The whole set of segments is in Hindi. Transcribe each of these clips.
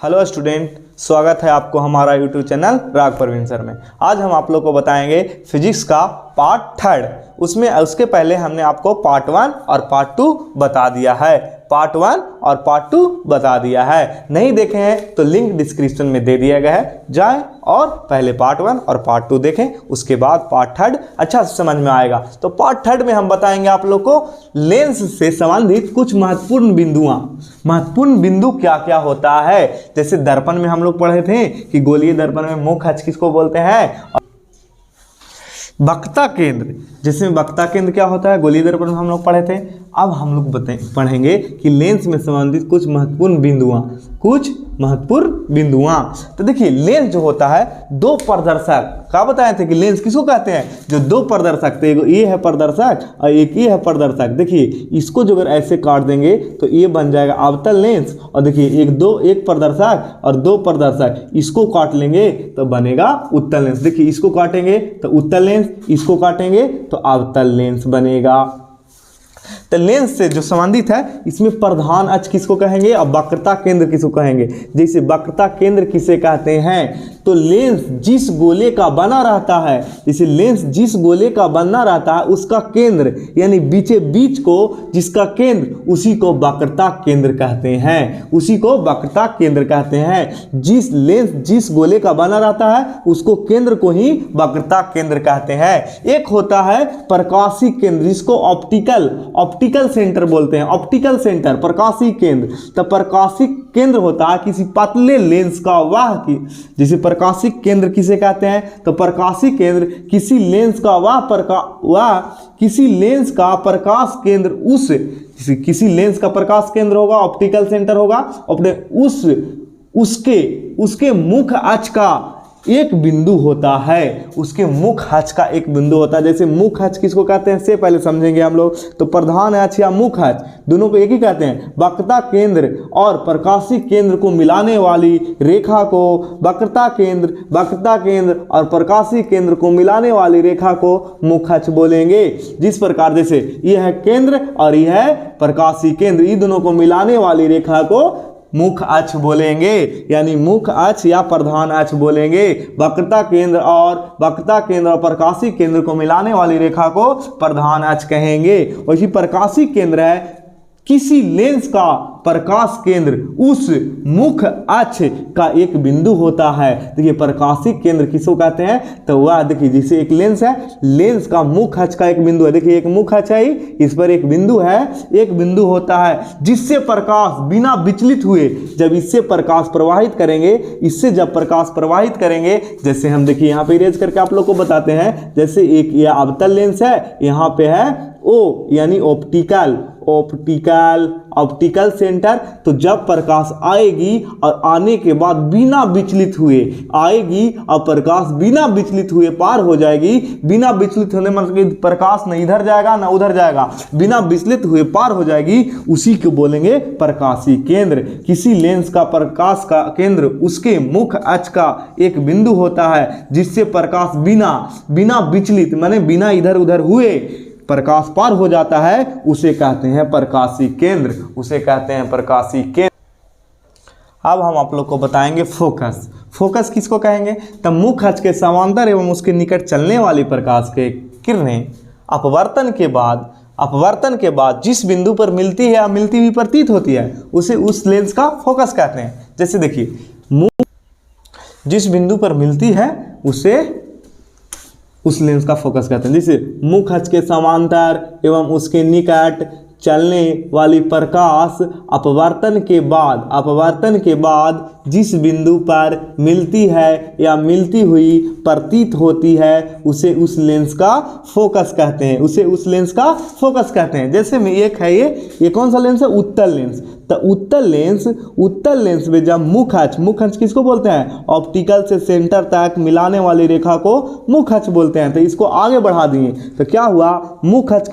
हेलो स्टूडेंट, स्वागत है आपको हमारा यूट्यूब चैनल राग प्रवीण सर में। आज हम आप लोग को बताएंगे फिजिक्स का पार्ट थर्ड। उसके पहले हमने आपको पार्ट 1 और पार्ट 2 बता दिया है। पार्ट 1 और पार्ट 2 बता दिया है। नहीं देखे हैं तो लिंक डिस्क्रिप्शन में दे दिया गया है, जाएं और पहले पार्ट 1 और पार्ट 2 देखें, उसके बाद पार्ट थर्ड अच्छा से समझ में आएगा। तो पार्ट थर्ड में हम बताएंगे आप लोग को लेंस से संबंधित कुछ महत्वपूर्ण बिंदुआं। महत्वपूर्ण बिंदु क्या क्या होता है, जैसे दर्पण में हम लोग पढ़े थे कि गोलीय दर्पण में मुख्य अक्ष किसको बोलते हैं, वक्रता केंद्र, जिसमें वक्रता केंद्र क्या होता है गोलीय दर्पण में हम लोग पढ़े थे। अब हम लोग पढ़ेंगे कि लेंस में संबंधित कुछ महत्वपूर्ण बिंदुआं। तो देखिए, लेंस जो होता है दो प्रदर्शक, क्या बताए थे कि लेंस किसको कहते हैं, जो दो प्रदर्शक, तो एक ये है प्रदर्शक और एक ये है प्रदर्शक। देखिए, इसको जो अगर ऐसे काट देंगे तो ये बन जाएगा अवतल लेंस, और देखिए एक प्रदर्शक और दो प्रदर्शक, इसको काट लेंगे तो बनेगा उत्तल लेंस। देखिए, इसको काटेंगे तो उत्तल लेंस, इसको काटेंगे तो अवतल लेंस बनेगा। तो लेंस से जो संबंधित है, इसमें प्रधान अक्ष किसको कहेंगे और वक्रता केंद्र किसको कहेंगे। जैसे वक्रता केंद्र किसे कहते हैं, तो लेंस जिस गोले का बना रहता है, जैसे लेंस जिस गोले का बना रहता है उसका केंद्र, यानी बीच को जिसका केंद्र, उसी को वक्रता केंद्र कहते हैं, उसी को वक्रता केंद्र कहते हैं। जिस लेंस जिस गोले का बना रहता है उसको केंद्र को ही वक्रता केंद्र कहते हैं। एक होता है प्रकाशीय केंद्र, जिसको ऑप्टिकल सेंटर बोलते हैं, ऑप्टिकल सेंटर प्रकाशीय केंद्र। तो प्रकाशीय केंद्र होता है किसी पतले लेंस का वाह की, जैसे प्रकाशीय केंद्र किसे कहते हैं, तो प्रकाशीय केंद्र किसी लेंस का किसी लेंस का प्रकाश केंद्र, किसी लेंस का प्रकाश केंद्र होगा, ऑप्टिकल सेंटर होगा, अपने उसके मुख्य अक्ष का एक बिंदु होता है, उसके मुख्य अक्ष का एक बिंदु होता है। जैसे मुख्य अक्ष किसको कहते हैं, से पहले समझेंगे हम लोग। तो प्रधान अक्ष या मुख्य अक्ष दोनों को एक ही कहते हैं। वक्रता केंद्र और प्रकाशीय केंद्र को मिलाने वाली रेखा को वक्रता केंद्र और प्रकाशीय केंद्र को मिलाने वाली रेखा को मुख्य अक्ष बोलेंगे। जिस प्रकार जैसे यह है केंद्र और यह है प्रकाशीय केंद्र, इन दोनों को मिलाने वाली रेखा को मुख्य अक्ष बोलेंगे, यानी मुख्य अक्ष या प्रधान अक्ष बोलेंगे। वक्रता केंद्र और प्रकाशीय केंद्र को मिलाने वाली रेखा को प्रधान अक्ष कहेंगे। वैसे प्रकाशीय केंद्र है किसी लेंस का प्रकाश केंद्र, उस मुख्य अक्ष का एक बिंदु होता है। देखिए, प्रकाशीय केंद्र किसको कहते हैं, तो वह देखिए जैसे एक लेंस है, लेंस का मुख्य अक्ष का एक बिंदु है। देखिए, एक मुख्य अक्ष है, इस पर एक बिंदु है, एक बिंदु होता है जिससे प्रकाश बिना विचलित हुए जब इससे प्रकाश प्रवाहित करेंगे, जैसे हम देखिए यहाँ पे इरेज करके आप लोग को बताते हैं। जैसे एक यह अवतल लेंस है, यहाँ पे है ओ यानी ऑप्टिकल सेंटर। तो जब प्रकाश आएगी और आने के बाद बिना विचलित हुए आएगी और प्रकाश बिना विचलित हुए पार हो जाएगी। बिना विचलित होने मतलब प्रकाश न इधर जाएगा ना उधर जाएगा, बिना विचलित हुए पार हो जाएगी, उसी को बोलेंगे प्रकाशीय केंद्र। किसी लेंस का प्रकाश का केंद्र उसके मुख्य अक्ष का एक बिंदु होता है जिससे प्रकाश बिना विचलित माने बिना इधर उधर हुए प्रकाश पार हो जाता है, उसे कहते हैं प्रकाशीय केंद्र, अब हम आप लोग को बताएंगे फोकस किसको कहेंगे, तब मुख्य अक्ष के समांतर एवं उसके निकट चलने वाली प्रकाश के किरणें अपवर्तन के बाद जिस बिंदु पर मिलती है या मिलती हुई प्रतीत होती है, उसे उस लेंस का फोकस कहते हैं। जैसे देखिए, जिस बिंदु पर मिलती है उसे उस लेंस का फोकस कहते हैं। जैसे मुख्य अक्ष के समांतर एवं उसके निकट चलने वाली प्रकाश अपवर्तन के बाद जिस बिंदु पर मिलती है या मिलती हुई प्रतीत होती है, उसे उस लेंस का फोकस कहते हैं। जैसे में एक है ये कौन सा लेंस है, उत्तल लेंस। तो उत्तल लेंस में जब मुख्य अक्ष किसको बोलते हैं, ऑप्टिकल से सेंटर तक मिलाने वाली रेखा को मुख्य अक्ष बोलते हैं। तो इसको आगे बढ़ा दिए तो क्या हुआ, मुख्य अक्ष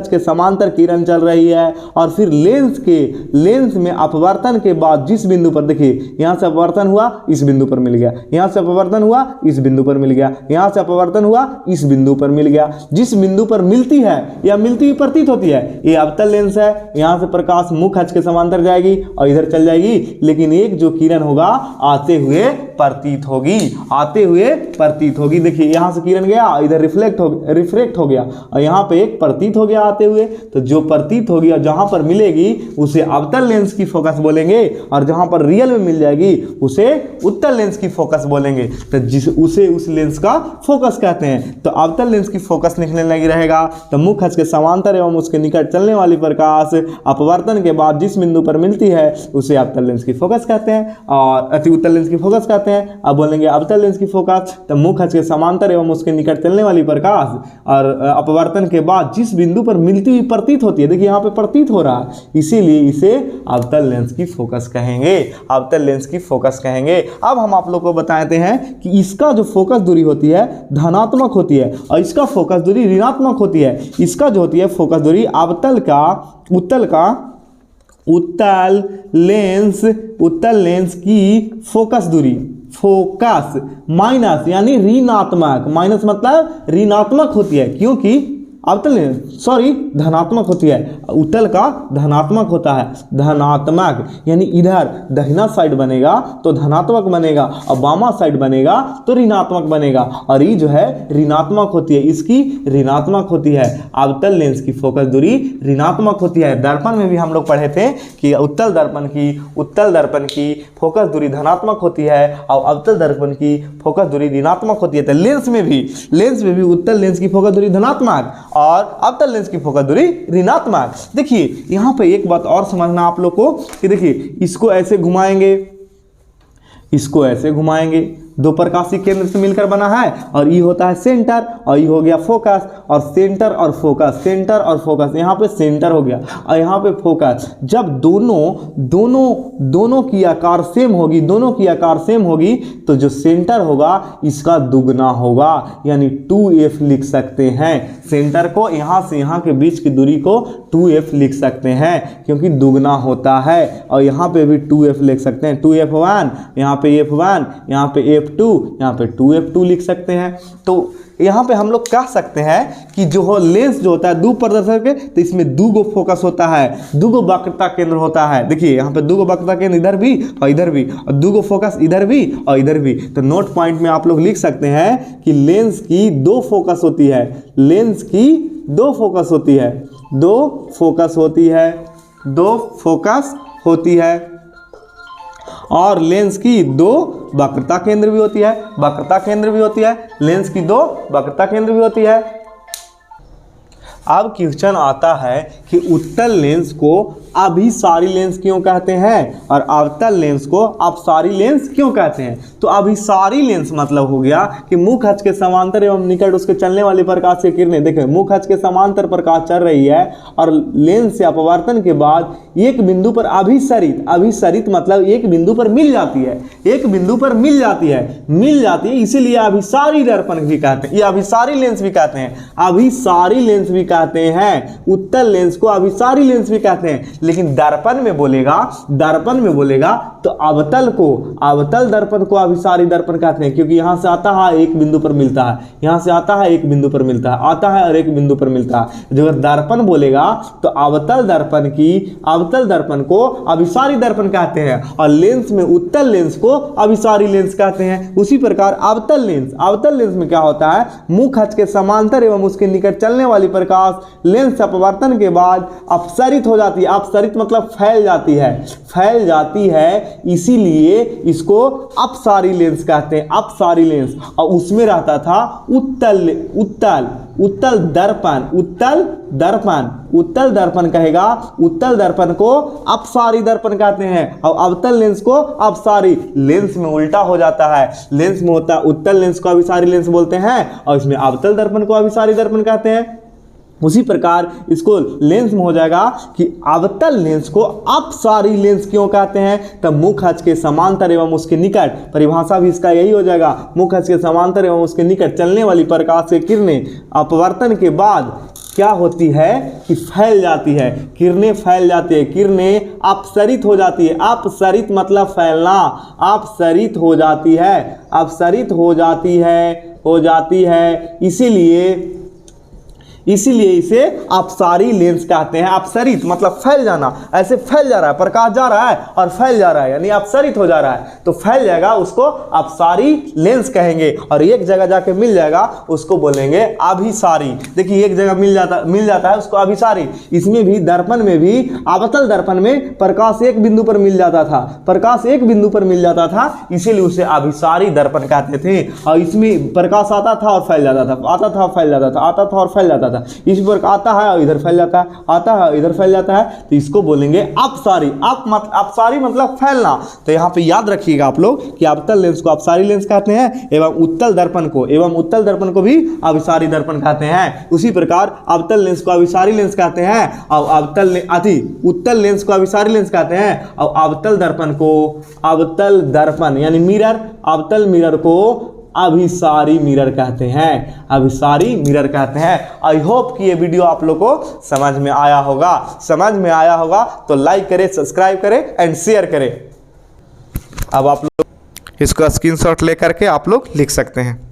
के समांतर किरण चल रही है और फिर लेंस में अपवर्तन के बाद जिस बिंदु पर, देखिए यहाँ से अपवर्तन हुआ इस बिंदु पर मिल गया, यहाँ से अपवर्तन हुआ इस बिंदु पर मिल गया, यहाँ से अपवर्तन हुआ इस बिंदु पर मिल गया। जिस बिंदु पर मिलती है या मिलती हुई प्रतीत होती है, ये अवतल लेंस है। यहाँ से प्रकाश मुख्य अक्ष के समांतर जाएगी और इधर चल जाएगी, लेकिन एक जो किरण होगा आते हुए प्रतीत होगी, आते हुए प्रतीत होगी। देखिए यहाँ से किरण गया, इधर रिफ्लेक्ट हो गया और यहाँ पे एक प्रतीत हो गया आते हुए। तो जो प्रतीत होगी और जहाँ पर मिलेगी उसे अवतल लेंस की फोकस बोलेंगे, और जहाँ पर रियल में मिल जाएगी उसे उत्तल लेंस की फोकस बोलेंगे। तो उसे उस लेंस का फोकस कहते हैं। तो अवतल लेंस की फोकस निकलने लगी रहेगा। तो मुख्य अक्ष के समांतर एवं उसके निकट चलने वाली प्रकाश अपवर्तन के बाद जिस बिंदु पर मिलती है उसे अवतल लेंस की फोकस कहते हैं, और अति उत्तल लेंस की फोकस कहते हैं। अब बोलेंगे अवतल लेंस की फोकस। तो मुख्य अक्ष के समांतर एवं उसके निकट चलने वाली प्रकाश और अपवर्तन के बाद जिस बिंदु पर मिलती हुई प्रतीत होती है, देखिए यहाँ पे प्रतीत हो रहा है, इसीलिए इसे अवतल लेंस की फोकस कहेंगे, अवतल लेंस की फोकस कहेंगे। अब हम आप लोग को बताते हैं कि इसका जो फोकस दूरी होती है धनात्मक होती है और इसका फोकस दूरी ऋणात्मक होती है। इसका जो होती है फोकस दूरी उत्तल लेंस की फोकस दूरी, फोकस माइनस यानी ऋणात्मक, माइनस मतलब ऋणात्मक होती है, क्योंकि अवतल लेंस धनात्मक होती है, उत्तल का धनात्मक होता है, धनात्मक यानी इधर दाहिना साइड बनेगा तो धनात्मक बनेगा और बामा साइड बनेगा तो ऋणात्मक बनेगा, और ये जो है ऋणात्मक होती है, इसकी ऋणात्मक होती है। अवतल लेंस की फोकस दूरी ऋणात्मक होती है। दर्पण में भी हम लोग पढ़े थे कि उत्तल दर्पण की फोकस दूरी धनात्मक होती है और अवतल दर्पण की फोकस दूरी ऋणात्मक होती है। तो लेंस में भी उत्तल लेंस की फोकस दूरी धनात्मक और अवतल लेंस की फोकस दूरी ऋणात्मक। देखिए यहाँ पे एक बात और समझना आप लोग को कि देखिए इसको ऐसे घुमाएंगे, दो प्रकाशीय केंद्र से मिलकर बना है, और ये होता है सेंटर और ये हो गया फोकस, और सेंटर और फोकस यहाँ पे सेंटर हो गया और यहाँ पे फोकस। जब दोनों की आकार सेम होगी तो जो सेंटर होगा इसका दुगना होगा, यानी 2f लिख सकते हैं। सेंटर को यहाँ से यहाँ के बीच की दूरी को 2f लिख सकते हैं क्योंकि दुगना होता है, और यहाँ पे भी 2f लिख सकते हैं, 2f1, यहाँ पे f1, यहाँ पे f2, यहाँ पे 2f2 लिख सकते हैं। तो यहाँ पे हम लोग कह सकते हैं कि जो लेंस जो होता है दो प्रदर्शक है, तो इसमें दूगो फोकस होता है, दूगो वक्रता केंद्र होता है। देखिए यहाँ पे दूगो वक्रता केंद्र इधर भी और इधर भी, और दूगो फोकस इधर भी और इधर भी। तो नोट पॉइंट में आप लोग लिख सकते हैं कि लेंस की दो फोकस होती है, लेंस की दो फोकस होती है और लेंस की दो वक्रता केंद्र भी होती है, लेंस की दो वक्रता केंद्र भी होती है। अब क्वेश्चन आता है कि उत्तल लेंस को अभिसारी लेंस क्यों कहते हैं और अवतल लेंस को अपसारी लेंस क्यों कहते हैं। तो अभिसारी लेंस मतलब हो गया कि मुख्य अक्ष के समांतर एवं निकट उसके चलने वाली प्रकाश की किरणें, देखिए मुख्य अक्ष के समांतर प्रकाश चल रही है और लेंस से अपवर्तन के बाद एक बिंदु पर अभिसरित मतलब एक बिंदु पर मिल जाती है, इसीलिए अभिसारी दर्पण भी कहते हैं, ये अभिसारी लेंस भी कहते हैं, उत्तल लेंस को अभिसारी लेंस भी कहते हैं। लेकिन दर्पण में बोलेगा तो अवतल दर्पण को अभिसारी दर्पण कहते हैं, क्योंकि यहां से आता है एक बिंदु पर मिलता है, यहां से आता है एक बिंदु पर मिलता है, आता है और एक बिंदु पर मिलता है। जो दर्पण बोलेगा तो अवतल दर्पण को अभिसारी दर्पण कहते हैं और लेंस में उत्तल लेंस को अभिसारी लेंस कहते हैं। उसी प्रकार अवतल लेंस में क्या होता है, मुख्य अक्ष के समांतर एवं उसके निकट चलने वाली प्रकाश लेंस से अपवर्तन के बाद अपसरित हो जाती है, अपसरित मतलब फैल जाती है, इसीलिए इसको अपसारी लेंस कहते हैं, अपसारी लेंस। और उसमें रहता था उत्तल दर्पण कहेगा, उत्तल दर्पण को अपसारी दर्पण कहते हैं और अवतल लेंस को अपसारी। लेंस में उल्टा हो जाता है, लेंस में होता है उत्तल लेंस को अभिसारी लेंस बोलते हैं और इसमें अवतल दर्पण को अभिसारी दर्पण कहते हैं। उसी प्रकार इसको लेंस में हो जाएगा कि अवतल लेंस को अपसारी लेंस क्यों कहते हैं, तब मुख्य अक्ष के समांतर एवं उसके निकट, परिभाषा भी इसका यही हो जाएगा, मुख्य अक्ष के समांतर एवं उसके निकट चलने वाली प्रकाश की किरणें अपवर्तन के बाद क्या होती है कि फैल जाती है, किरणें फैल जाती है, किरणें अपसरित हो जाती है। अपसरित मतलब फैलना, अपसरित हो जाती है, इसीलिए इसे अपसारी लेंस कहते हैं। अपसरित मतलब फैल जाना, ऐसे फैल जा रहा है, प्रकाश जा रहा है और फैल जा रहा है, यानी अपसरित हो जा रहा है तो फैल जाएगा, उसको अपसारी लेंस कहेंगे। और एक जगह जाके मिल जाएगा उसको बोलेंगे अभिसारी। देखिए एक जगह मिल जाता है उसको अभिसारी। इसमें भी दर्पण में भी, अवतल दर्पण में प्रकाश एक बिंदु पर मिल जाता था, प्रकाश एक बिंदु पर मिल जाता था, इसीलिए उसे अभिसारी दर्पण कहते थे। और इसमें प्रकाश आता था और फैल जाता था, आता था और फैल जाता था, आता था और फैल जाता था। इस पर आता है और इधर फैल जाता है, आता है इधर फैल जाता है, तो इसको बोलेंगे अपसारी। अपसारी मतलब फैलना। तो यहाँ पे याद रखिएगा आप लोग कि अवतल लेंस को अपसारी लेंस कहते हैं एवं उत्तल दर्पण को भी अभिसारी दर्पण कहते हैं। उसी प्रकार अवतल लेंस को अभिसारी लेंस कहते हैं और उत्तल लेंस को अभिसारी लेंस कहते हैं और अवतल दर्पण यानी मिरर, अवतल मिरर को अभिसारी मिरर कहते हैं, अभिसारी मिरर कहते हैं। आई होप कि ये वीडियो आप लोग को समझ में आया होगा तो लाइक करें, सब्सक्राइब करें एंड शेयर करें। अब आप लोग इसका स्क्रीनशॉट लेकर के आप लोग लिख सकते हैं।